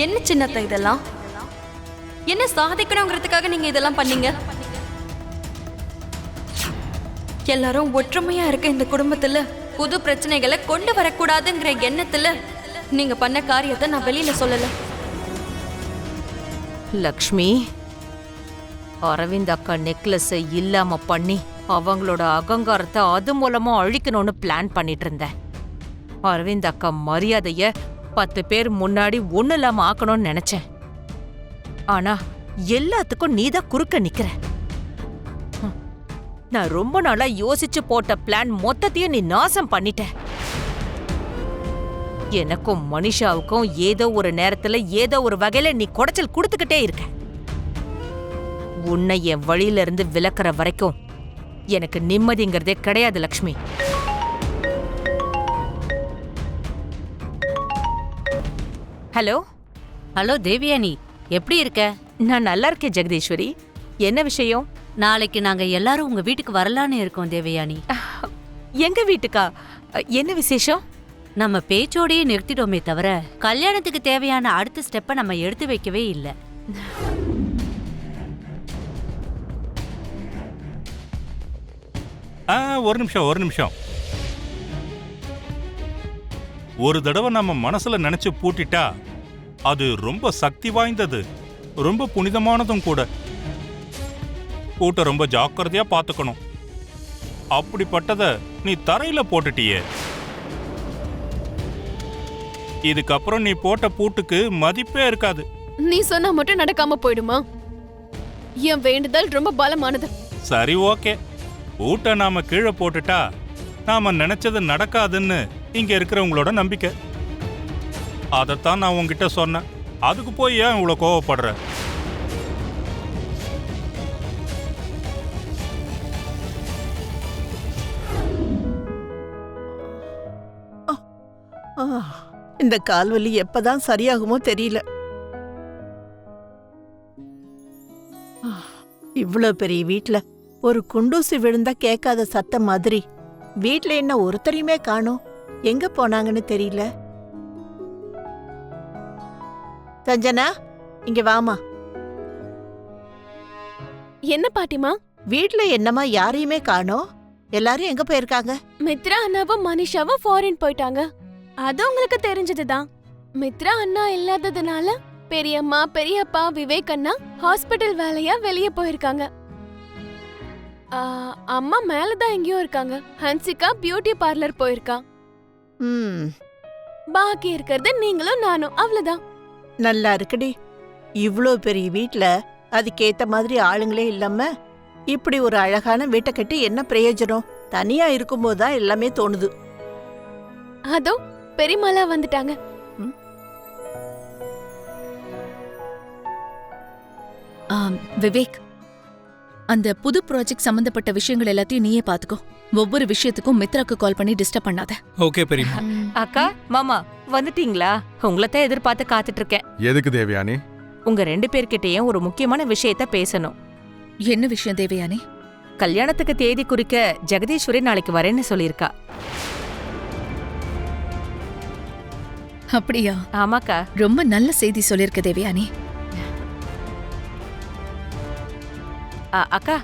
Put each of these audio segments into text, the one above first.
என்ன சின்னத்தை இதெல்லாம்? என்ன சாதிக்கணுங்கிறதுக்காக நீங்க இதெல்லாம் பண்ணீங்க? எல்லாரும் ஒற்றுமையா இருக்க இந்த குடும்பத்துல புது பிரச்சனைகளை கொண்டு வரக்கூடாதுங்கிற எண்ணத்துல நீங்க பண்ண காரியத்தை நான் வெளியில சொல்லல. லக்ஷ்மி, அரவிந்த் அக்கா நெக்லஸை இல்லாம பண்ணி அவங்களோட அகங்காரத்தை அது மூலமா அழிக்கணும்னு பிளான் பண்ணிட்டு இருந்தேன். அரவிந்த் அக்கா மரியாதைய 10 பேர் முன்னாடி ஒண்ணு இல்லாம ஆக்கணும்னு நினைச்சேன். ஆனா எல்லாத்துக்கும் நீதான் குறுக்க நிக்கிற. நான் ரொம்ப நாளா யோசிச்சு போட்ட பிளான் மொத்தத்தையும் நீ நாசம் பண்ணிட்ட. எனக்கும் மனிஷாவுக்கும் ஏதோ ஒரு நேரத்துல ஏதோ ஒரு வகையில நீ குடைச்சல் கொடுத்துக்கிட்டே இருக்க. உன்னை என் வழியில இருந்து விலக்குற வரைக்கும் எனக்கு நிம்மதிங்கிறதே கிடையாது லக்ஷ்மி. ஹலோ ஹலோ தேவயானி, எப்படி இருக்க? நான் நல்லா இருக்கேன் ஜெகதீஸ்வரி. என்ன விஷயம்? நாளைக்கு நாங்க எல்லாரும் உங்க வீட்டுக்கு வரலான்னு இருக்கோம் தேவயானி. எங்க வீட்டுக்கா? என்ன விசேஷம்? நம்ம பேச்சோடையே நிறுத்திட்டோமே தவிர கல்யாணத்துக்கு தேவையான அடுத்த ஸ்டெப்பை நம்ம எடுத்து வைக்கவே இல்லை. ஒரு நிமிஷம். ஒரு தடவை நம்ம மனசுல நினைச்சு பூட்டிட்டா அது ரொம்ப சக்தி வாய்ந்தது, ரொம்ப புனிதமானதும் கூட. பூட்ட ரொம்ப ஜாக்கிரதையா பாத்துக்கணும். அப்படிப்பட்டத நீ தரையில போட்டுட்டியே. இதுக்கப்புறம் நீ போட்ட பூட்டுக்கு மதிப்பே இருக்காது. நீ சொன்னா மட்டும் நடக்காம போயிடுமா? என் வேண்டுதல் ரொம்ப பலமானது. சரி, ஓகே. பூட்டை நாம கீழே போட்டுட்டா நாம நினைச்சது நடக்காதுன்னு இங்க இருக்கிறவங்களோட நம்பிக்கை. அதைத்தான் நான் உங்ககிட்ட சொன்னேன். அதுக்கு போய் ஏன் இவ்வளவு கோவப்படுற? இந்த கால்வலி எப்பதான் சரியாகுமோ தெரியல. இவ்ளோ பெரிய வீட்ல ஒரு குண்டூசி விழுந்தா கேட்காத சத்தம் மாதிரி வீட்ல என்ன ஒருத்தரையுமே காணோம். எங்க போனாங்கன்னு தெரியல. சஞ்சனா, இங்க வாமா. என்ன பாட்டிமா? வீட்ல என்னமா யாரையுமே காணோம்? எல்லாரும் எங்க போயிருக்காங்க? மித்ரா அண்ணாவும் மனிஷாவும் ஃபாரின் போயிட்டாங்க. அது உங்களுக்கு தெரிஞ்சதுதான். மித்ரா அண்ணா இல்லாததுனால பெரியம்மா, பெரியப்பா, விவேக் அண்ணா ஹாஸ்பிட்டல் வேலையா வெளியே போயிருக்காங்க. அம்மா மேலதான் எங்கேயோ இருக்காங்க. ஹன்சிகா பியூட்டி பார்லர் போயிருக்கா. பாக்கி இருக்கிறது நீங்களும் நானும், அவ்வளவுதான். நல்லா இருக்குடி. இவ்ளோ பெரிய வீட்ல அதுக்கேத்த மாதிரி ஆளுங்களே இல்லாம இப்படி ஒரு அழகான வீட்டை கட்டி என்ன பிரயோஜனம்? தனியா இருக்கும்போதுதான் எல்லாமே தோணுது. அதோ பெரியமாலா வந்துட்டாங்க. விவேக், அந்த புது ப்ராஜெக்ட் சம்பந்தப்பட்ட விஷயங்கள் எல்லாத்தையும் நீயே பாத்துக்கோ. ஒவ்வொரு விஷயத்துக்கும் மித்ராக்கு கால் பண்ணி டிஸ்டர்ப் பண்ணாத. ஓகே பெரியம்மா. அக்கா, மாமா வந்துட்டீங்களா? உங்களைத்தான் எதிர்பார்த்து காத்துட்டு இருக்கேன். எதுக்கு தேவயானி? உங்க 2 பேர்கிட்டயும் ஒரு முக்கியமான விஷயத்த பேசணும். என்ன விஷயம் தேவயானி? கல்யாணத்துக்கு தேதி குறிக்க ஜெகதீஸ்வரி நாளைக்கு வரேன்னு சொல்லியிருக்கா. அப்படியா? ஆமாக்கா. ரொம்ப நல்ல செய்தி சொல்லிருக்க தேவயானி. அக்கா,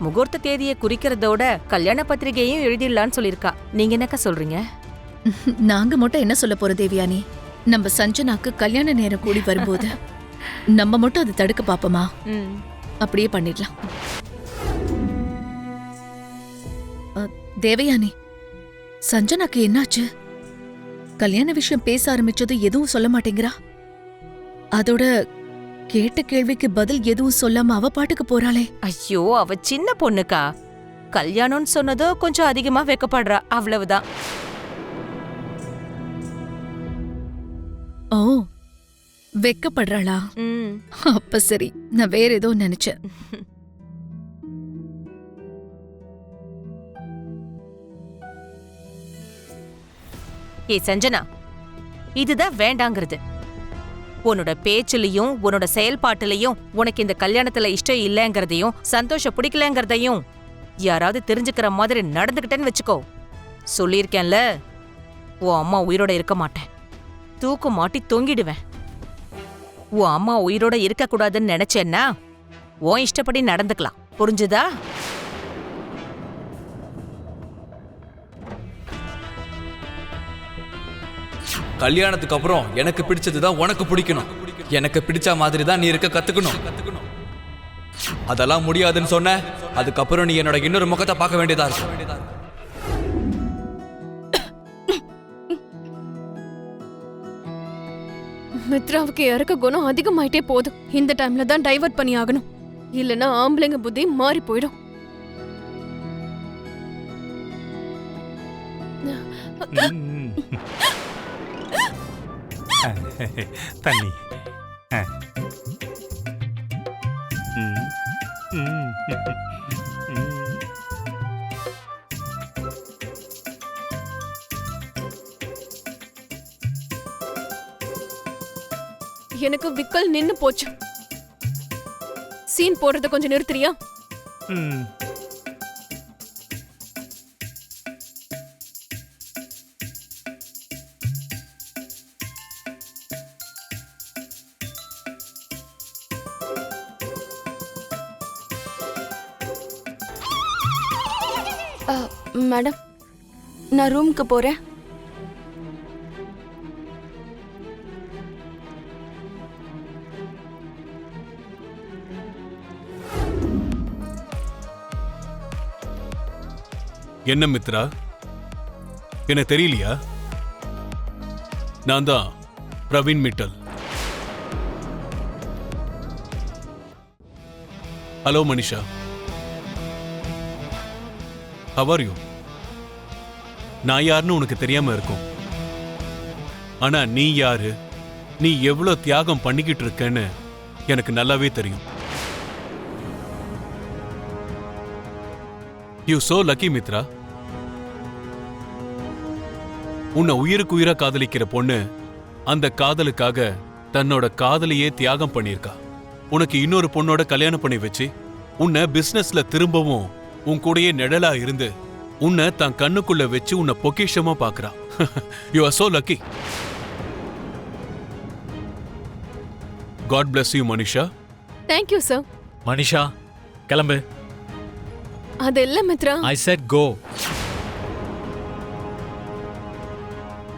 முகூர்த்த தேதியை குறிக்கிறதோட கல்யாண பத்திரிகையும் எழுதிடலான்னு சொல்லியிருக்கா. நீங்க என்னக்கா சொல்றீங்க? நாங்க மட்டும் என்ன சொல்ல போறோம் தேவயானி? நம்ம சஞ்சனாக்கு கல்யாண நேரம் கூடி வரும்போது நம்ம மட்டும் அதை தடுக்க பாப்போமா? அப்படியே பண்ணிடலாம். தேவயானி, சஞ்சனாக்கு என்னாச்சு? கல்யாண விஷயம் பேச ஆரம்பிச்சது எதுவும் சொல்ல மாட்டேங்கிறா. அதோட கேட்ட கேள்விக்கு பதில் எதுவும் சொல்லாம அவ பாட்டுக்கு போறாளே. ஐயோ, அவ சின்ன பொண்ணுக்கா. கல்யாணம்னு சொன்னதோ கொஞ்சம் அதிகமா வெக்கப்படுறா, அவ்வளவுதான். ஓ, வெக்கப்படுறாளா? அப்ப சரி, நான் வேற ஏதோ நினைச்சேன். ஏ சஞ்சனா, இதுதான் வேண்டாங்கிறது. உன்னோட பேச்சுலயும் உன்னோட செயல்பாட்டுலயும் உனக்கு இந்த கல்யாணத்துல இஷ்டம் இல்லைங்கிறதையும் சந்தோஷம் பிடிக்கலங்கிறதையும் யாராவது தெரிஞ்சுக்கிற மாதிரி நடந்துக்கிட்டேன்னு வச்சுக்கோ. சொல்லியிருக்கேன்ல, உன் அம்மா உயிரோட இருக்க மாட்டேன். தூக்கு மாட்டி தொங்கிடுவேன். உன் அம்மா உயிரோட இருக்க கூடாதுன்னு நினைச்சேன்னா உன் இஷ்டப்படி நடந்துக்கலாம், புரிஞ்சுதா? கல்யாணத்துக்கு அப்புறம் எனக்கு பிடிச்சதுதான் உனக்கு பிடிக்கணும், எனக்கு பிடிச்ச மாதிரி தான் நீ இருக்க கத்துக்கணும். அதெல்லாம் முடியாதுன்னு சொன்ன அதுக்கப்புறம் நீ என்னோட இன்னொரு முகத்தை பார்க்க வேண்டியதா இருக்கும். மித்ராவுக்கு இறக்க குணம் அதிகமாயிட்டே போகுது. இந்த டைம்ல தான் டைவர்ட் பண்ணி ஆகணும், இல்லனா ஆம்பளைங்க புத்தி மாறி போயிடும். ம். தண்ணி. ம். ம். ம். எனக்கு விக்கல் நின்னு போச்சு. சீன் போடுறத கொஞ்சம் நிறுத்துறியா? ம். மேடம், நான் ரூமுக்கு போறேன். என்ன மித்ரா, என்ன தெரியலையா? நான் தான் Praveen Mittal. Hello Manisha, how are you? நான் யாருன்னு உனக்கு தெரியாம இருக்கும், ஆனா நீ யாரு, நீ எவ்வளவு தியாகம் பண்ணிக்கிட்டு இருக்கன்னு எனக்கு நல்லாவே தெரியும். You so lucky Mithra. உன்னை உயிருக்கு உயிரா காதலிக்கிற பொண்ணு அந்த காதலுக்காக தன்னோட காதலையே தியாகம் பண்ணியிருக்கா. உனக்கு இன்னொரு பொண்ணோட கல்யாணம் பண்ணி வச்சு உன்னை பிசினஸ்ல திரும்பவும் உன் கூடயே நிழலா இருந்து உன்னை தான் கண்ணுக்குள்ள வச்சு உன்னை பொக்கிஷமா பாக்குறா. You are so lucky. God bless you Manisha. Thank you sir. Manisha கிளம்பு. அது இல்ல Mithra. I said go.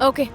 Okay.